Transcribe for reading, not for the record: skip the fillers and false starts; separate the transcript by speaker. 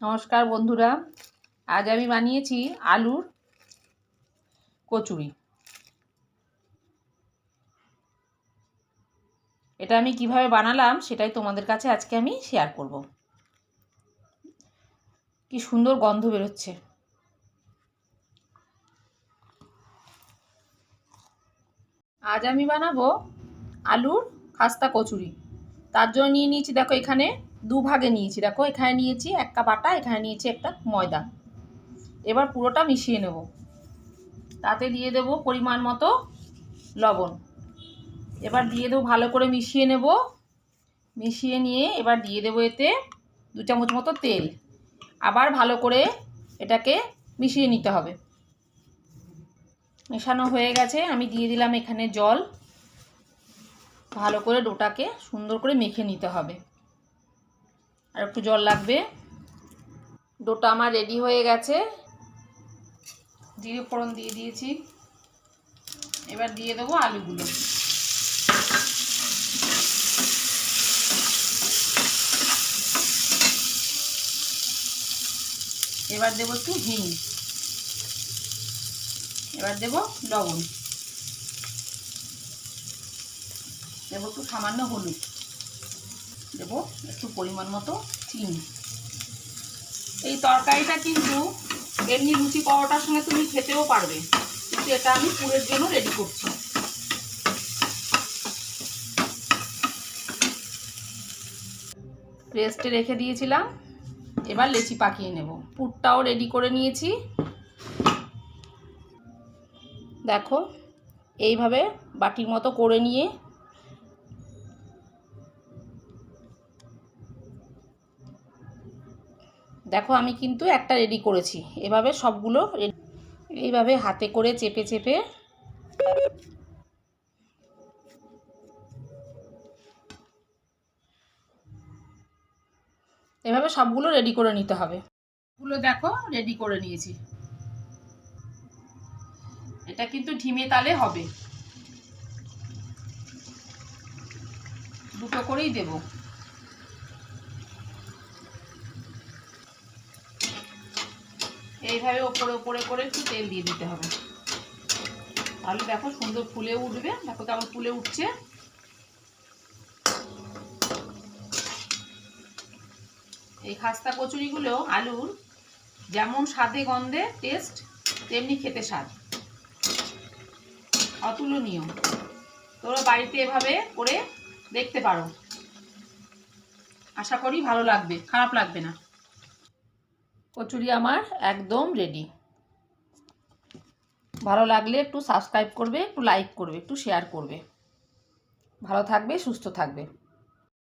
Speaker 1: নমস্কার বন্ধুরা, আজ আমি বানিয়েছি আলুর কচুরি। এটা আমি কিভাবে বানালাম সেটাই তোমাদের কাছে আজকে আমি শেয়ার করব। কি সুন্দর গন্ধ বেরোচ্ছে। আজ আমি বানাবো আলুর খাস্তা কচুরি। তার জন্য নিয়ে নিয়েছি, দেখো এখানে দুভাগে নিয়েছি। দেখো এখানে নিয়েছি 1 কাপ আটা, এখানে নিয়েছি 1 কাপ ময়দা। এবার পুরোটা মিশিয়ে নেব। তাতে দিয়ে দেব পরিমাণ মতো লবণ। এবার দিয়ে দেবো, ভালো করে মিশিয়ে নেব। মিশিয়ে নিয়ে এবার দিয়ে দেবো এতে 2 চামচ মতো তেল। আবার ভালো করে এটাকে মিশিয়ে নিতে হবে। মেশানো হয়ে গেছে, আমি দিয়ে দিলাম এখানে জল। ভালো করে ডোটাকে সুন্দর করে মেখে নিতে হবে, আর একটু জল লাগবে। ডোটা আমার রেডি হয়ে গেছে। জিরে ফোড়ন দিয়ে দিয়েছি। এবার দিয়ে দেবো আলুগুলো। এবার দেবো একটু হিং। এবার দেবো লবণ। দেবো একটু সামান্য হলুদ। দেবো একটু পরিমাণ মতো চিনি। এই তরকারিটা কিন্তু এমনি লুচি পরোটার সঙ্গে তুমি খেতেও পারবে, কিন্তু এটা আমি পুরের জন্য রেডি করছি। রেস্টে রেখে দিয়েছিলাম, এবার লেচি পাকিয়ে নেব। পুরটাও রেডি করে নিয়েছি। দেখো এইভাবে বাটির মতো করে নিয়ে দেখো আমি কিন্তু একটা রেডি করেছি। এভাবে সবগুলো এইভাবে হাতে করে চেপে চেপে এভাবে সবগুলো রেডি করে নিতে হবে। এগুলো দেখো রেডি করে নিয়েছি। এটা কিন্তু ধিমে তালে হবে, দুটো করেই দেব। এইভাবে ওপরে ওপরে করে একটু তেল দিয়ে দিতে হবে, তাহলে দেখো সুন্দর ফুলে উঠবে। দেখো কেমন ফুলে উঠছে। এই খাস্তা কচুরিগুলো আলুর যেমন স্বাদে গন্ধে টেস্ট, তেমনি খেতে স্বাদ, অতুলনীয়। তোমরা বাড়িতে এভাবে করে দেখতে পারো, আশা করি ভালো লাগবে, খারাপ লাগবে না। কচুরি আমার একদম রেডি। ভালো লাগলে একটু সাবস্ক্রাইব করবে, একটু লাইক করবে, একটু শেয়ার করবে। ভালো থাকবে, সুস্থ থাকবে।